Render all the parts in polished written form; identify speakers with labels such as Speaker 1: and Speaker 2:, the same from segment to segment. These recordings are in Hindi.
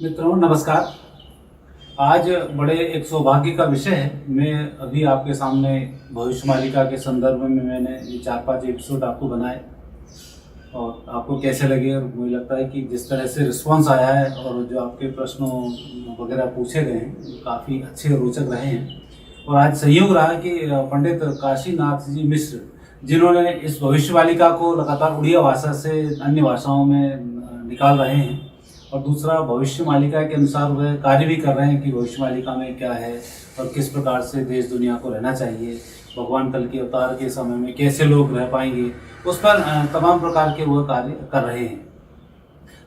Speaker 1: मित्रों नमस्कार। आज बड़े एक सौभाग्य का विषय है। मैं अभी आपके सामने भविष्यवाणिका के संदर्भ में मैंने ये 4-5 एपिसोड आपको बनाए और आपको कैसे लगे। और मुझे लगता है कि जिस तरह से रिस्पांस आया है और जो आपके प्रश्नों वगैरह पूछे गए हैं काफ़ी अच्छे और रोचक रहे हैं। और आज संयोग रहा कि पंडित काशीनाथ जी मिश्र, जिन्होंने इस भविष्यवाणिका को लगातार उड़िया भाषा से अन्य भाषाओं में निकाल रहे हैं, और दूसरा भविष्यवाणिका के अनुसार वह कार्य भी कर रहे हैं कि भविष्यवाणिका में क्या है और किस प्रकार से देश दुनिया को रहना चाहिए, भगवान कल के अवतार के समय में कैसे लोग रह पाएंगे, उस पर तमाम प्रकार के वह कार्य कर रहे हैं।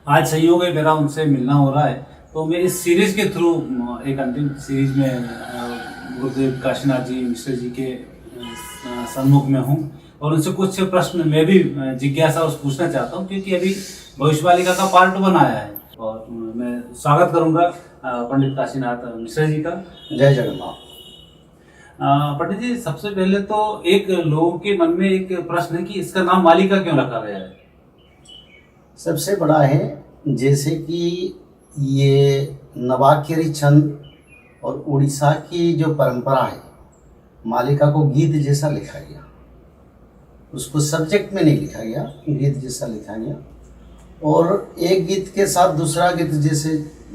Speaker 1: आज संयोग है मेरा उनसे मिलना हो रहा है, तो मैं इस सीरीज के थ्रू एक अंतिम सीरीज में गुरुदेव काशीनाथ जी मिश्र जी के सम्मुख में हूँ और उनसे कुछ प्रश्न मैं भी जिज्ञासा पूछना चाहता हूँ, क्योंकि अभी भविष्यवाणिका का पार्ट 1 आया है। और मैं स्वागत करूंगा पंडित काशीनाथ मिश्र जी का।
Speaker 2: जय जगन्नाथ।
Speaker 1: पंडित जी, सबसे पहले तो एक लोगों के मन में एक प्रश्न है कि इसका नाम मालिका क्यों रखा गया है।
Speaker 2: सबसे बड़ा है जैसे कि ये नवाक्षरी छंद और उड़ीसा की जो परंपरा है, मालिका को गीत जैसा लिखा गया, उसको सब्जेक्ट में नहीं लिखा गया, गीत जैसा लिखा गया। और एक गीत के साथ दूसरा गीत जैसे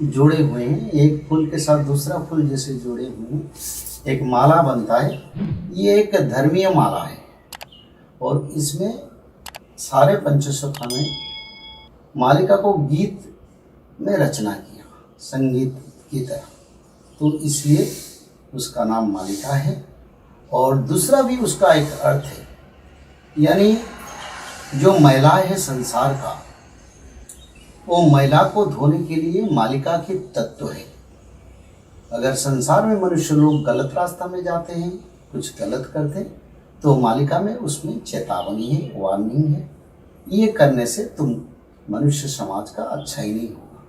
Speaker 2: जोड़े हुए हैं, एक फूल के साथ दूसरा फूल जैसे जोड़े हुए हैं, एक माला बनता है। ये एक धर्मीय माला है और इसमें सारे पंचशखा में मालिका को गीत में रचना किया, संगीत की तरह, तो इसलिए उसका नाम मालिका है। और दूसरा भी उसका एक अर्थ है, यानी जो मैला है संसार का, वो मैला को धोने के लिए मालिका के तत्व है। अगर संसार में मनुष्य लोग गलत रास्ता में जाते हैं, कुछ गलत करते हैं, तो मालिका में उसमें चेतावनी है, वार्निंग है, ये करने से तुम मनुष्य समाज का अच्छा ही नहीं होगा।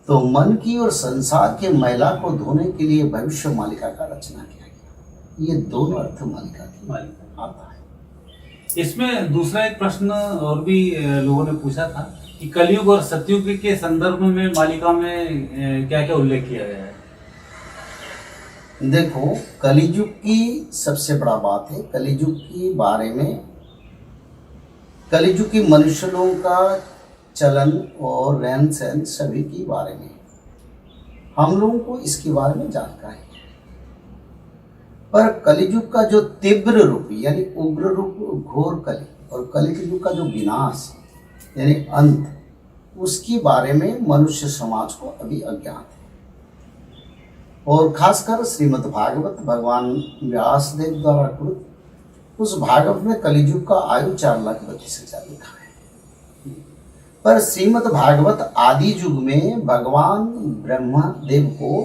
Speaker 2: तो मन की और संसार के मैला को धोने के लिए भविष्य मालिका का रचना किया गया। ये दोनों अर्थ मालिका की आता है।
Speaker 1: इसमें दूसरा एक प्रश्न और भी लोगों ने पूछा था कि कलयुग और सतयुग के संदर्भ में मालिका में क्या क्या उल्लेख किया गया है।
Speaker 2: देखो, कलियुग की सबसे बड़ा बात है, कलियुग के बारे में, कलियुग की मनुष्य लोगों का चलन और रहन सहन सभी के बारे में हम लोगों को इसके बारे में जानकारी है। पर कलियुग का जो तीव्र रूप यानी उग्र रूप, घोर कली, और कलियुग का जो विनाश यानी अंत, उसके बारे में मनुष्य समाज को अभी अज्ञात है। और खासकर श्रीमद् भागवत भगवान व्यास देव द्वारा कृत उस भागवत में कलियुग का आयु 4,32,000 लिखा है। पर श्रीमद् भागवत आदि युग में भगवान ब्रह्मा देव को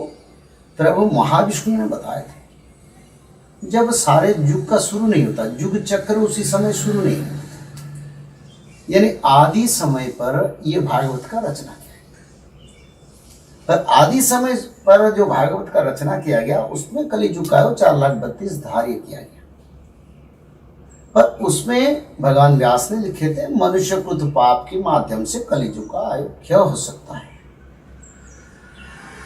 Speaker 2: प्रभु महाविष्णु ने बताए थे। जब सारे युग का शुरू नहीं होता, युग चक्र उसी समय शुरू नहीं होता, यानी आदि समय पर यह भागवत का रचना किया गया। पर आदि समय पर जो भागवत का रचना किया गया, उसमें कलियुग का 4,32,000 धार्य किया गया। पर उसमें भगवान व्यास ने लिखे थे, मनुष्य कृत पाप के माध्यम से कलियुग का आयु क्या हो सकता है।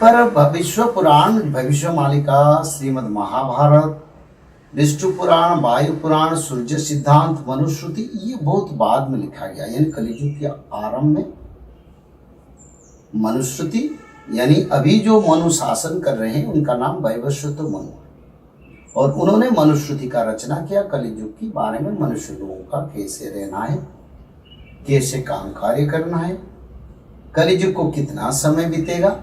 Speaker 2: पर भविष्य पुराण, भविष्य मालिका, श्रीमद् महाभारत, विष्णु पुराण, वायु पुराण, सूर्य सिद्धांत, मनुश्रुति, ये बहुत बाद में लिखा गया। यानी कलियुग के आरंभ में मनुश्रुति, यानी अभी जो मनु शासन कर रहे हैं उनका नाम वैवस्वत मनु है, और उन्होंने मनुश्रुति का रचना किया कलियुग के बारे में, मनुष्य लोगों का कैसे रहना है, कैसे काम कार्य करना है, कलियुग को कितना समय बीतेगा,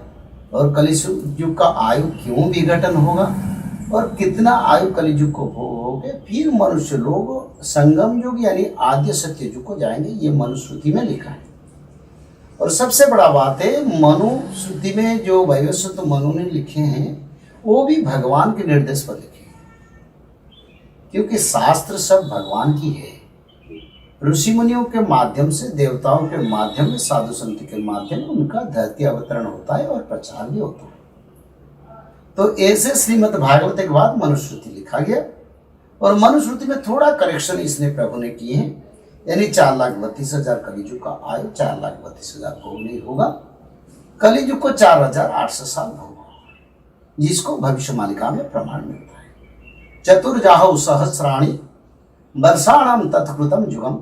Speaker 2: और कलियुग का आयु क्यों विघटन होगा, और कितना आयु कलियुग को भोग होगे, फिर मनुष्य लोग संगम युग यानी आद्य सत्य युग को जाएंगे। ये मनुश्रुति में लिखा है। और सबसे बड़ा बात है, मनुश्रुति में जो वैवस्वत मनु ने लिखे हैं, वो भी भगवान के निर्देश पर लिखे हैं, क्योंकि शास्त्र सब भगवान की है। ऋषि मुनियों के माध्यम से, देवताओं के माध्यम में, साधु संत के माध्यम में उनका धरती अवतरण होता है और प्रचार भी होता है। तो ऐसे श्रीमद् भागवत के बाद मनुश्रुति लिखा गया, और मनुश्रुति में थोड़ा करेक्शन इसने प्रभु ने किए हैं, यानी 4,32,000 कलियुग का आयु 4,32,000 को नहीं होगा, कलियुग को 4800 साल भोग होगा, जिसको भविष्य मालिका में प्रमाण मिलता है। चतुर्जाहौ सहस्राणि वर्षाणाम तत्कृतम जुगम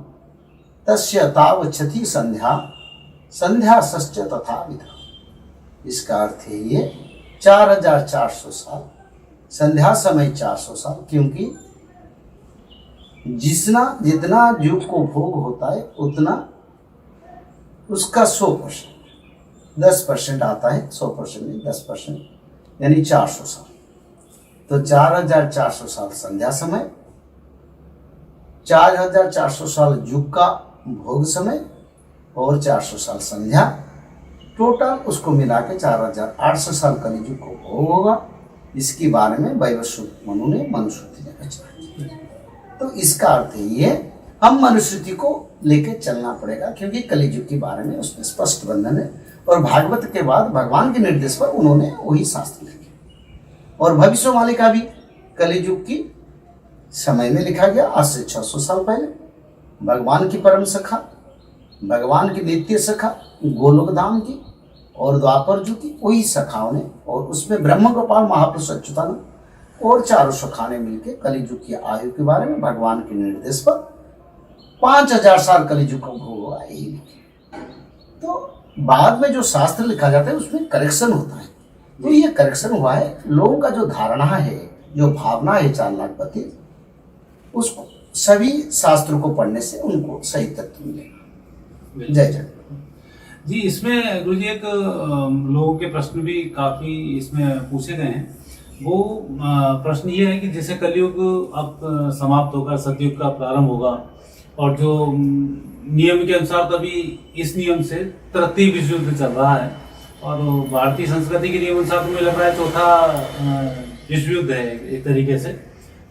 Speaker 2: तस्य तावच्छति संध्या संध्या सश्च तथा विधा। इसका अर्थ है ये 4400 साल, संध्या समय 400 साल, क्योंकि जितना युग को भोग होता है उतना उसका 100%, 10% आता है, 100% नहीं 10%, यानी 400 साल। तो 4400 साल संध्या समय, 4400 साल युग का भोग समय और 400 साल संध्या, टोटल उसको मिला के 4800 साल कलियुग को भोग होगा। इसके बारे में वैवस्वत मनु ने मनुस्मृति में रचना की। तो इसका अर्थ ये हम मनुस्मृति को लेके चलना पड़ेगा, क्योंकि कलियुग के बारे में उसमें स्पष्ट वर्णन है और भागवत के बाद भगवान के निर्देश पर उन्होंने वही शास्त्र लिखे। और भविष्यवाणी का भी कलियुग की समय में लिखा गया, आज से 600 साल पहले। भगवान की परम सखा, भगवान की नित्य सखा गोलोक धाम की और द्वापर युग की वही सखाओं ने, और उसमें ब्रह्म गोपाल महापुरुष अच्युतानंद और चारों सखा ने मिलकर कलियुग की आयु के बारे में भगवान के निर्देश पर 5000 साल कलियुग का भोग होगा यही लिखे। तो बाद में जो शास्त्र लिखा जाता है उसमें करेक्शन होता है। तो ये करेक्शन हुआ है, लोगों का जो धारणा है, जो भावना है 4 लाख पति, उसको सभी शास्त्रों को पढ़ने से उनको सही तत्व मिलेगा। जय जय
Speaker 1: जी। इसमें गुरु जी एक लोगों के प्रश्न भी काफी इसमें पूछे गए हैं। वो प्रश्न ये है कि जैसे कलयुग अब समाप्त होगा, सतयुग का प्रारंभ होगा, और जो नियम के अनुसार तभी इस नियम से तृतीय विश्व युद्ध चल रहा है, और भारतीय संस्कृति के नियम अनुसार तो मुझे लग रहा है चौथा विश्व युद्ध है एक तरीके से।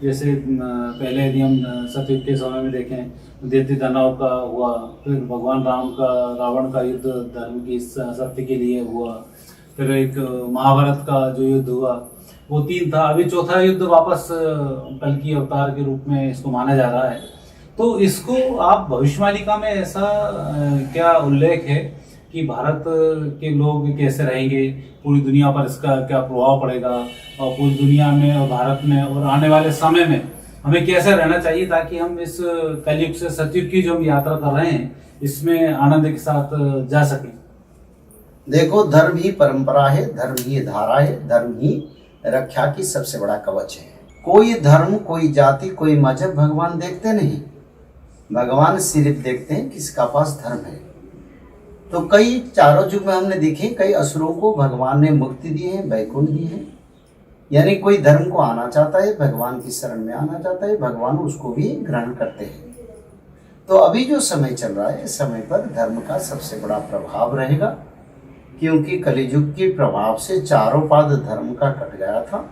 Speaker 1: जैसे पहले यदि हम सतयुग के समय में देखें, दैत्य दानव का हुआ, फिर भगवान राम का रावण का युद्ध धर्म की सत्य के लिए हुआ, फिर एक महाभारत का जो युद्ध हुआ वो 3 था। अभी चौथा युद्ध वापस कल्कि अवतार के रूप में इसको माना जा रहा है। तो इसको आप भविष्यवाणिका में ऐसा क्या उल्लेख है कि भारत के लोग कैसे रहेंगे, पूरी दुनिया पर इसका क्या प्रभाव पड़ेगा, और पूरी दुनिया में और भारत में और आने वाले समय में हमें कैसे रहना चाहिए, ताकि हम इस कलयुग से सतयुग की जो हम यात्रा कर रहे हैं इसमें आनंद के साथ जा सकें।
Speaker 2: देखो, धर्म ही परंपरा है, धर्म ही धारा है, धर्म ही रक्षा की सबसे बड़ा कवच है। कोई धर्म, कोई जाति, कोई मजहब भगवान देखते नहीं। भगवान सिर्फ देखते हैं किसका पास धर्म है। तो कई चारों युग में हमने देखे, कई असुरों को भगवान ने मुक्ति दी है, वैकुंठ दी है। यानी कोई धर्म को आना चाहता है, भगवान की शरण में आना चाहता है, भगवान उसको भी ग्रहण करते हैं। तो अभी जो समय चल रहा है, इस समय पर धर्म का सबसे बड़ा प्रभाव रहेगा, क्योंकि कलियुग के प्रभाव से चारों पाद धर्म का कट गया था।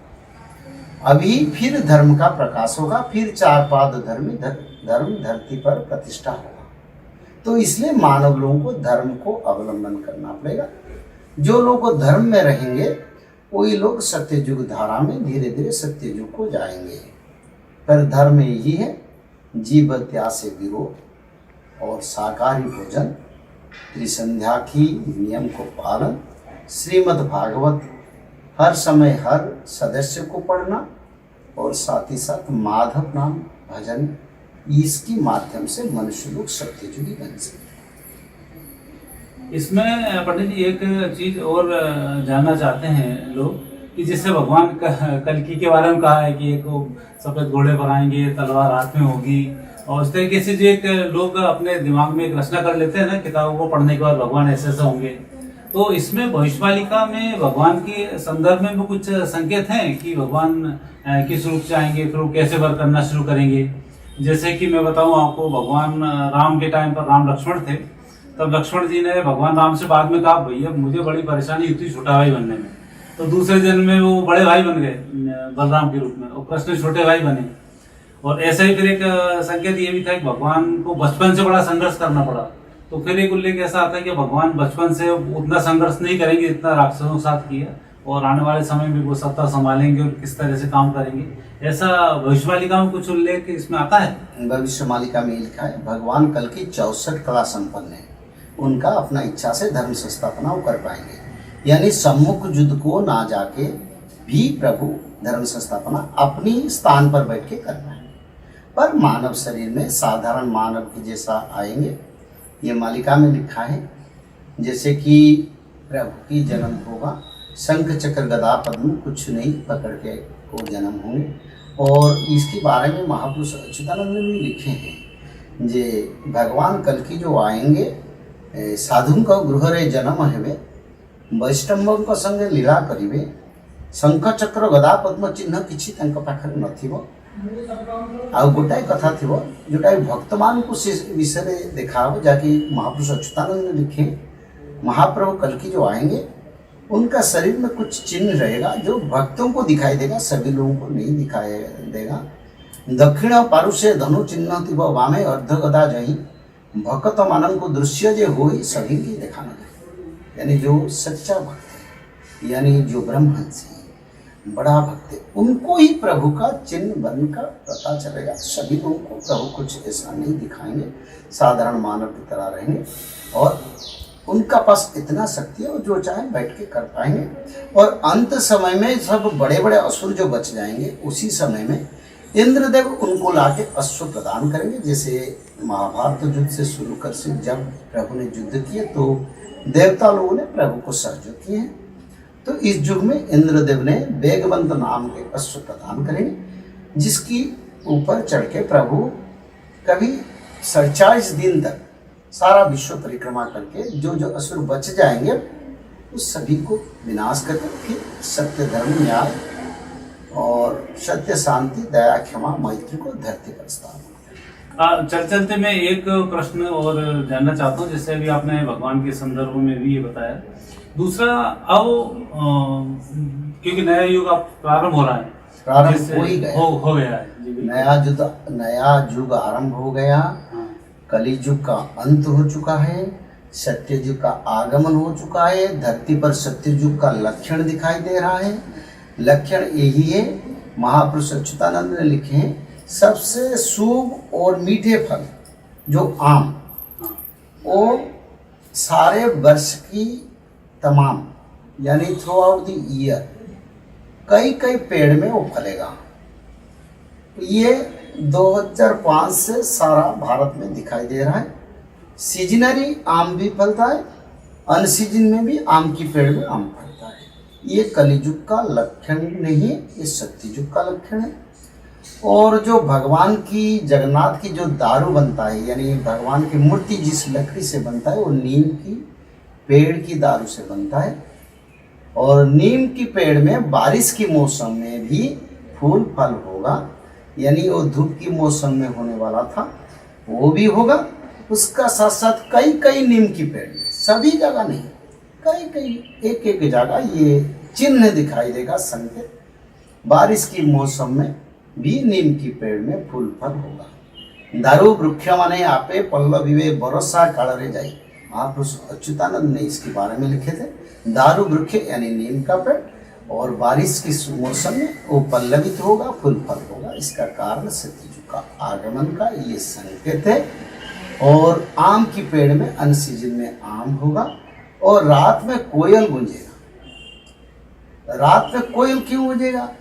Speaker 2: अभी फिर धर्म का प्रकाश होगा, फिर 4 पाद धर्म धरती पर प्रतिष्ठा होगा। तो इसलिए मानव लोगों को धर्म को अवलंबन करना पड़ेगा। जो लोग धर्म में रहेंगे वही लोग सत्ययुग धारा में धीरे धीरे सत्ययुग को जाएंगे। पर धर्म यही है, जीव हत्या से विरोध और शाकाहारी भोजन, त्रिसंध्या की नियम को पालन, श्रीमद् भागवत हर समय हर सदस्य को पढ़ना, और साथ ही साथ माधव नाम भजन, इसके माध्यम से मनुष्य लोग सत्ययुगी बन सकते।
Speaker 1: इसमें पंडित जी एक चीज और जानना चाहते हैं लोग कि जैसे भगवान कल्कि के बारे में कहा है कि एक सफेद घोड़े पर आएंगे, तलवार हाथ में होगी, और उस तरीके से जो एक लोग अपने दिमाग में एक रचना कर लेते हैं ना किताबों को पढ़ने के बाद, भगवान ऐसे ऐसे होंगे। तो इसमें भविष्यवाणिका में भगवान के संदर्भ में भी कुछ संकेत हैं कि भगवान किस रूप से आएंगे, फिर वो कैसे वर्क करना शुरू करेंगे। जैसे कि मैं बताऊं आपको, भगवान राम के टाइम पर राम लक्ष्मण थे, तब लक्ष्मण जी ने भगवान राम से बाद में कहा, भैया मुझे बड़ी परेशानी हुई थी छोटा भाई बनने में। तो दूसरे जन्म में वो बड़े भाई बन गए बलराम के रूप में, और कृष्ण छोटे भाई बने। और ऐसा ही फिर एक संकेत ये भी था कि भगवान को बचपन से बड़ा संघर्ष करना पड़ा। तो फिर एक उल्लेख ऐसा आता है कि भगवान बचपन से उतना संघर्ष नहीं करेंगे जितना राक्षसों के साथ किया, और आने वाले समय में वो सत्ता संभालेंगे और किस तरह से काम करेंगे। ऐसा भविष्यवाणिका में कुछ उल्लेख इसमें आता है।
Speaker 2: भविष्यवाणिका में लिखा है, भगवान कल की 64 कला संपन्न है, उनका अपना इच्छा से धर्म संस्थापना कर पाएंगे। यानी सम्मुख युद्ध को ना जाके भी प्रभु धर्म संस्थापना अपनी स्थान पर बैठ के कर पाए, पर मानव शरीर में साधारण मानव के जैसा आएंगे। ये मालिका में लिखा है जैसे कि प्रभु की जन्म होगा, शंख चक्र गदा पद्म कुछ नहीं पकड़ के वो जन्म होंगे। और इसके बारे में महापुरुष अच्युतानंद ने भी लिखे हैं जे भगवान कल की जो आएंगे साधु का गृह रे जन्म हेवे, वैष्णव का संगे लीला करिवे, शंख चक्र गदा पद्म चिन्ह किछि तांका पाखरे नथिबो। आ गोटाए कथा थिबो जोटा भक्त मान को से विषय देखा जाकि महापुरुष अच्युतानंद ने लिखे, महाप्रभु कल की जो आएंगे उनका शरीर में कुछ चिन्ह रहेगा जो भक्तों को दिखाई देगा, सभी लोगों को नहीं दिखाई देगा। दक्षिण पारुषे धनु चिन्ह थिब वामे अर्ध गदा जही, भक्त मानन को दृश्य जे होई सभी की दिखाना। यानी जो सच्चा भक्त है, यानी जो ब्रह्महंस है, बड़ा भक्त है, उनको ही प्रभु का चिन्ह बनकर पता चलेगा। सभी लोगों को प्रभु कुछ ऐसा नहीं दिखाएंगे, साधारण मानव की तरह रहेंगे और उनका पास इतना शक्ति है वो जो चाहे बैठ के कर पाएंगे। और अंत समय में सब बड़े बड़े असुर जो बच जाएंगे, उसी समय में इंद्रदेव उनको लाके अश्व प्रदान करेंगे। जैसे महाभारत युद्ध से शुरू कर से जब प्रभु ने युद्ध किए तो देवता लोगों ने प्रभु को सहयोग किए हैं, तो इस युग में इंद्रदेव ने वेगवंत नाम के अश्व प्रदान करेंगे, जिसकी ऊपर चढ़ के प्रभु कभी 47 दिन तक सारा विश्व परिक्रमा करके जो जो असुर बच जाएंगे उस सभी को विनाश करके फिर सत्य धर्म न्याय और सत्य शांति दया क्षमा मैत्री को धरती पर स्थापना।
Speaker 1: चल चलते मैं एक प्रश्न और जानना चाहता हूँ, जैसे अभी आपने भगवान के संदर्भ में भी ये बताया। दूसरा अब क्योंकि नया युग अब प्रारंभ हो रहा है,
Speaker 2: प्रारंभ हो ही गया,
Speaker 1: हो गया है जी,
Speaker 2: नया युग आरंभ हो गया। कली युग का अंत हो चुका है, सत्य युग का आगमन हो चुका है। धरती पर सत्य युग का लक्षण दिखाई दे रहा है। लक्षण यही है, महापुरुष अच्युतानंद ने लिखे हैं, सबसे शुभ और मीठे फल जो आम, वो सारे वर्ष की तमाम यानी थ्रू आउट द ईयर कई कई पेड़ में वो फलेगा। ये 2005 से सारा भारत में दिखाई दे रहा है। सीजनरी आम भी फलता है, अनसीजन में भी आम की पेड़ में आम फलता है। ये कलियुग का लक्षण नहीं है, ये सत्ययुग का लक्षण है। और जो भगवान की जगन्नाथ की जो दारू बनता है, यानी भगवान की मूर्ति जिस लकड़ी से बनता है वो नीम की पेड़ की दारू से बनता है। और नीम की पेड़ में बारिश की मौसम में भी फूल फल होगा, यानी वो धूप की मौसम में होने वाला था वो भी होगा। उसका साथ साथ कई कई नीम की पेड़ में, सभी जगह नहीं, कई कई एक एक जगह ये चिन्ह दिखाई देगा, संकेत। बारिश की मौसम में भी नीम की पेड़ में फूल फल होगा। दारू वृक्ष माने आपे पल्लविवे बरसा कालरे जाई, महापुरुष अच्युतानंद ने इसके बारे में लिखे थे। दारू वृक्ष यानी नीम का पेड़, और बारिश की मौसम में वो पल्लवित होगा, फूल फल होगा। इसका कारण सत्ययुग का आगमन का ये संकेत है। और आम की पेड़ में अनसीजन में आम होगा। और रात में कोयल गूंजेगा। रात में कोयल क्यों गूंजेगा?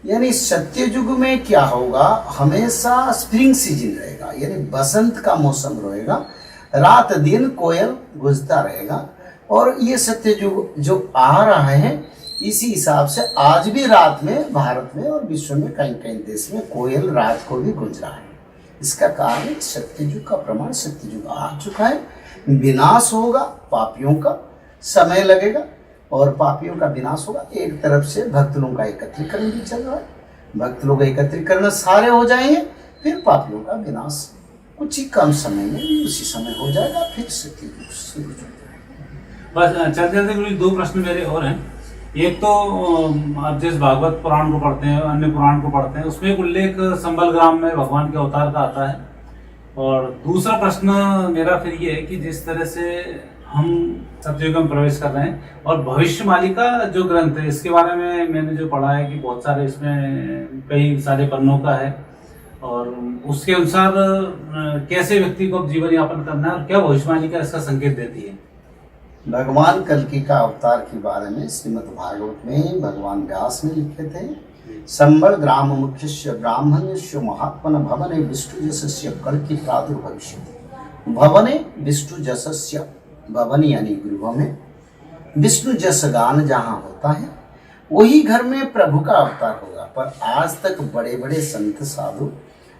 Speaker 2: यानी सत्ययुग में क्या होगा, हमेशा स्प्रिंग सीजन रहेगा, यानी बसंत का मौसम रहेगा, रात दिन कोयल गूंजता रहेगा। और ये सत्ययुग जो आ रहा है, इसी हिसाब से आज भी रात में भारत में और विश्व में कई कई देश में कोयल रात को भी गूंज रहा है। इसका कारण सत्ययुग का प्रमाण, सत्ययुग आ चुका है। विनाश होगा पापियों का, समय लगेगा और पापियों का विनाश होगा। एक तरफ से भक्त लोगों का एकत्रीकरण भी चल रहा है, भक्त लोग एकत्रीकरण सारे हो जाएंगे, फिर पापियों का विनाश कुछ ही कम समय में उसी समय हो जाएगा, फिर सत्ययुग शुरू हो जाएगा।
Speaker 1: बस चलते दो प्रश्न मेरे और हैं। एक तो आप जिस भागवत पुराण को पढ़ते हैं, अन्य पुराण को पढ़ते हैं, उसमें एक उल्लेख संबलग्राम में भगवान के अवतार का आता है। और दूसरा प्रश्न मेरा फिर ये है कि जिस तरह से हम सतयुग में प्रवेश कर रहे हैं और भविष्य मालिका जो ग्रंथ है, इसके बारे में मैंने जो पढ़ा है कि बहुत सारे इसमें कई सारे पन्नों का है और उसके अनुसार कैसे व्यक्ति को जीवन यापन करना है और क्या भविष्य मालिका इसका संकेत देती है।
Speaker 2: भगवान कल्कि का अवतार के बारे में श्रीमद् भागवत में भगवान व्यास ने लिखे थे। संबल ग्राम मुख्यस्य ब्राह्मण्यस्य महात्मन भवने विष्णु जसस्य कल्कि प्रादुर्भविष्यति। भवने विष्णु जसस्य, भवन यानी गृह में विष्णु जस गान जहाँ होता है वही घर में प्रभु का अवतार होगा। पर आज तक बड़े बड़े संत साधु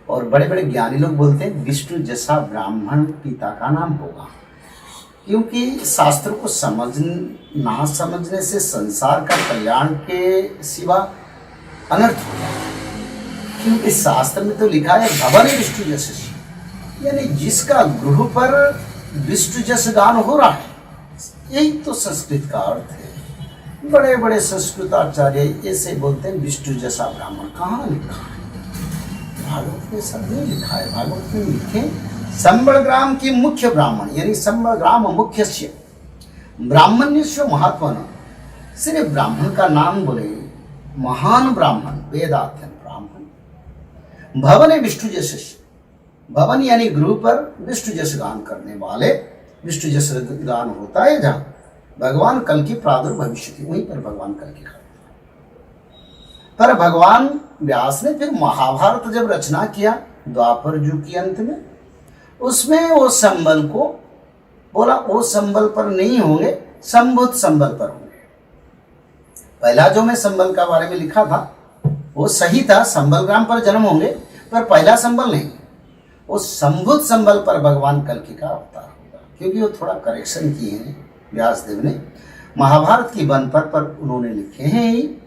Speaker 2: और बड़े बड़े ज्ञानी लोग बोलते हैं विष्णु जैसा ब्राह्मण पिता का नाम होगा, क्योंकि शास्त्र को ना समझने से संसार का कल्याण के सिवा अनर्थ हो जाए। क्योंकि शास्त्र में तो लिखा है भवन विष्णु जस, यानी जिसका गृह पर विष्णु जस गान हो रहा है, यही तो संस्कृत का अर्थ है। बड़े बड़े संस्कृताचार्य ऐसे बोलते हैं विष्णु जैसा ब्राह्मण। कहाँ लिखा है? भागवत में सब नहीं लिखा है। भागवत में लिखे संबल ग्राम की मुख्य ब्राह्मण, यानी संबल ग्राम मुख्यस्य ब्राह्मण्यस्य महात्मन। सिर्फ ब्राह्मण का नाम बोले, महान ब्राह्मण, वेदाध्ययन ब्राह्मण। भवन विष्णु जस, भवन यानी गृह पर विष्णु जस गान करने वाले, विष्णु जस गान होता है जहाँ भगवान कल्कि प्रादुर्भविष्यति, वहीं पर भगवान कल्कि का। पर भगवान व्यास ने फिर महाभारत जब रचना किया द्वापर युग के अंत में, उसमें वो संबल को बोला वो संबल पर नहीं होंगे, संबुद्ध संबल पर होंगे। पहला जो मैं संबल का बारे में लिखा था वो सही था, संबल ग्राम पर जन्म होंगे, पर पहला संबल नहीं, वो संबुद्ध संबल पर भगवान कल्कि का अवतार होगा। क्योंकि वो थोड़ा करेक्शन किए हैं व्यासदेव ने। महाभारत की वन पर उन्होंने लिखे हैं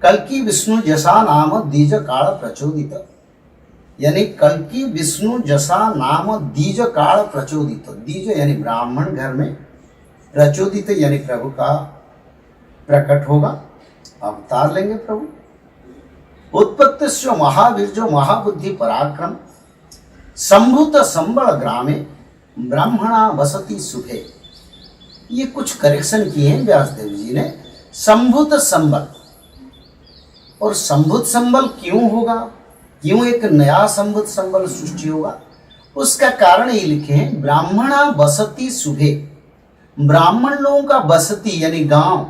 Speaker 2: कल्कि विष्णु जसा नाम द्विज काल प्रचोदित, यानी कल्कि विष्णु जसा नाम द्विज काल प्रचोदित। द्विज यानी ब्राह्मण घर में, प्रचोदित यानी प्रभु का प्रकट होगा, अवतार लेंगे प्रभु। उत्पत्तिश्च महावीर्यो महाबुद्धि पराक्रम संभूत संबल ग्रामे ब्राह्मणा वसति सुखे। ये कुछ करेक्शन किए हैं व्यासदेव जी ने। संभूत संबल, और संभूत संबल क्यों होगा, क्यों एक नया संभूत संबल सृष्टि होगा, उसका कारण ये लिखे हैं ब्राह्मणा वसति सुभे। ब्राह्मण लोगों का बसती यानी गांव,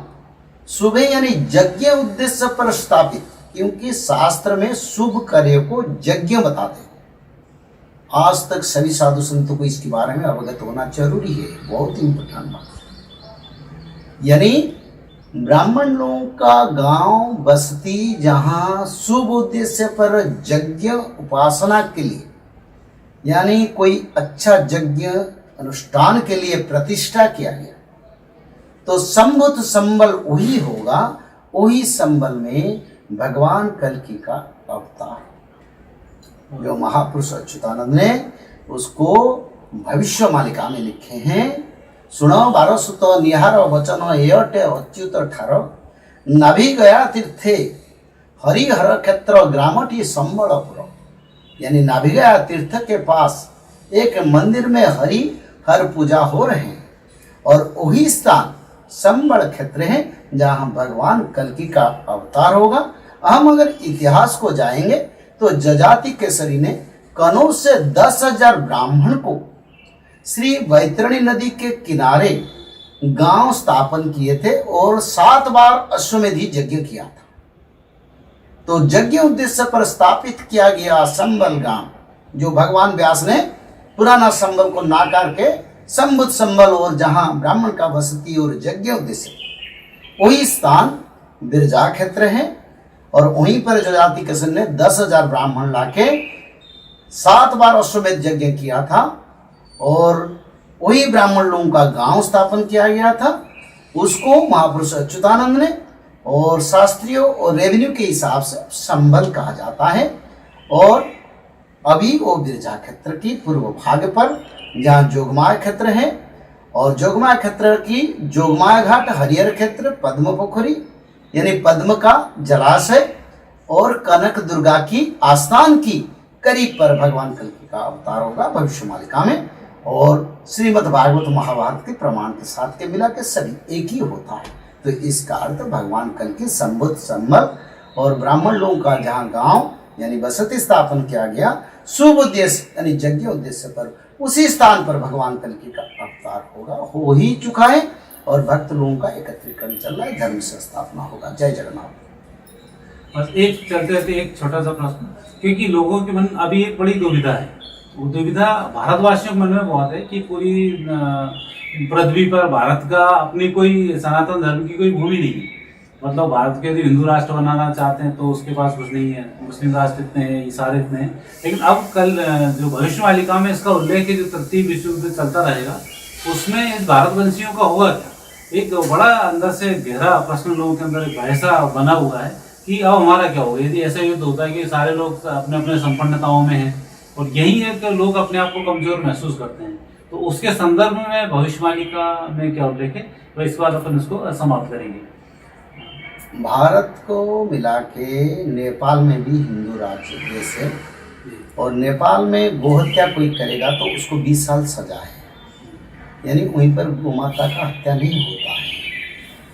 Speaker 2: सुबह यानी यज्ञ उद्देश्य पर स्थापित, क्योंकि शास्त्र में शुभ कार्य को यज्ञ बताते हैं। आज तक सभी साधु संतों को इसके बारे में अवगत होना जरूरी है, बहुत इंपॉर्टेंट बात। यानी ब्राह्मण लोगों का गांव बस्ती जहां शुभ उद्देश्य पर यज्ञ उपासना के लिए, यानी कोई अच्छा यज्ञ अनुष्ठान के लिए प्रतिष्ठा किया गया, तो संभूत संबल वही होगा। वही संबल में भगवान कल्कि का अवतार, जो महापुरुष अच्युतानंद ने उसको भविष्य मालिका में लिखे हैं। सुनो बारो सुत निहार वचन एटे अच्युत ठार, नाभि गया तीर्थे हरिहर क्षेत्र ग्रामटी संबलपुर। यानी नाभि गया तीर्थ के पास एक मंदिर में हरि हर पूजा हो रहे हैं, और वही स्थान संबल क्षेत्र है जहाँ भगवान कल्कि का अवतार होगा। हम अगर इतिहास को जाएंगे तो जजाति केसरी ने कनौज से 10,000 ब्राह्मण को श्री वैतरणी नदी के किनारे गांव स्थापन किए थे और 7 बार अश्वमेधी यज्ञ किया था। तो यज्ञ उद्देश्य पर स्थापित किया गया संबल गांव, जो भगवान व्यास ने पुराना संबल को नाकार के संबुद्ध संबल, और जहां ब्राह्मण का बसती और यज्ञ उद्देश्य, वही स्थान बिरजा क्षेत्र है। और वहीं पर जजाति किशन ने 10,000 ब्राह्मण लाके 7 बार अश्वमेध यज्ञ किया था, और वही ब्राह्मण लोगों का गांव स्थापन किया गया था। उसको महापुरुष अच्युतानंद ने और शास्त्रियों और रेवेन्यू के हिसाब से संबल कहा जाता है। और अभी वो बिरजा क्षेत्र की पूर्व भाग पर जहाँ जोगमाया क्षेत्र है, और जोगमाया क्षेत्र की जोगमाया घाट, हरिहर क्षेत्र, पद्म पोखरी यानी पद्म का जलाशय, और कनक दुर्गा की आस्थान की करीब पर भगवान कल्कि का अवतार होगा भविष्य मालिका में। और श्रीमद् भागवत महाभारत के प्रमाण के साथ के मिला के सभी एक ही होता है। तो इसका अर्थ भगवान कल्कि संबुद्ध संबल और ब्राह्मण लोगों का जहाँ गांव यानी बसती स्थापन किया गया शुभ उद्देश्य यानी यज्ञ उद्देश्य पर, उसी स्थान पर भगवान कल्कि का अवतार होगा, हो ही चुका है और भक्त लोगों का एकत्रीकरण चल रहा है, धर्म से स्थापना होगा। जय जगन्नाथ।
Speaker 1: बस एक चलते रहते एक छोटा सा प्रश्न, क्योंकि लोगों के मन अभी एक बड़ी दुविधा है, वो दुविधा भारतवासियों के मन में बहुत है कि पूरी पृथ्वी पर भारत का अपनी कोई सनातन धर्म की कोई भूमि नहीं है। मतलब भारत के यदि हिंदू राष्ट्र बनाना चाहते हैं तो उसके पास कुछ नहीं है, मुस्लिम राष्ट्र इतने हैं, ईसाई इतने हैं। लेकिन अब कल जो भविष्यवालिका में इसका उल्लेख है, जो तृतीय विश्व युद्ध चलता रहेगा उसमें इस भारतवंशियों का होगा क्या? एक बड़ा अंदर से गहरा प्रश्न लोगों के अंदर एक भयसा बना हुआ है कि अब हमारा क्या होगा यदि ऐसा युद्ध होता है कि सारे लोग अपने अपने संपन्नताओं में हैं और यही है कि लोग अपने आप को कमजोर महसूस करते हैं। तो उसके संदर्भ में भविष्यवालिका में क्या उल्लेख है, तो इसके बाद अपन इसको समाप्त करेंगे।
Speaker 2: भारत को मिला के नेपाल में भी हिंदू राज्य देश है और नेपाल में गोहत्या कोई करेगा तो उसको 20 साल सजा है, यानी वहीं पर गोमाता का हत्या नहीं होता है।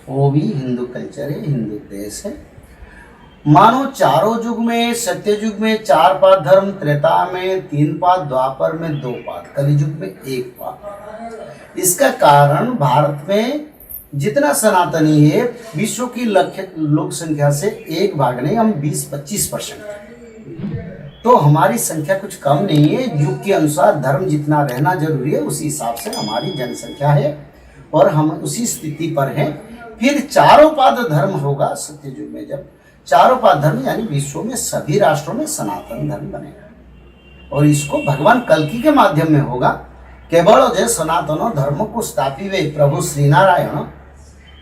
Speaker 2: वो भी हिंदू कल्चर है, हिंदू देश है। मानो चारों युग में, सत्य युग में 4 पाद धर्म, त्रेता में 3 पाद, द्वापर में 2 पाद, कलियुग में 1 पाद। इसका कारण भारत में जितना सनातनी है विश्व की लोक संख्या से 1 भाग नहीं, हम 20-25%। तो हमारी संख्या कुछ कम नहीं है। युग के अनुसार धर्म जितना रहना जरूरी है उसी हिसाब से हमारी जनसंख्या है और हम उसी स्थिति पर हैं। फिर 4 पाद धर्म होगा सत्य युग में, जब 4 पाद धर्म यानी विश्व में सभी राष्ट्रों में सनातन धर्म बनेगा और इसको भगवान कल्कि के माध्यम में होगा। केवल जय सनातन धर्म को स्थापिवे प्रभु श्री नारायण,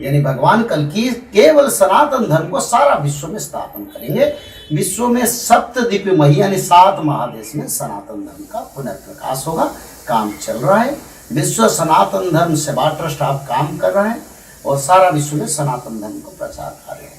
Speaker 2: यानी भगवान कल्कि केवल सनातन धर्म को सारा विश्व में स्थापन करेंगे। विश्व में सप्तद्वीपमयी यानी 7 महादेश में सनातन धर्म का पुनर्प्रकाश होगा। काम चल रहा है, विश्व सनातन धर्म सेवा ट्रस्ट आप काम कर रहे हैं और सारा विश्व में सनातन धर्म को प्रचार कर रहे हैं।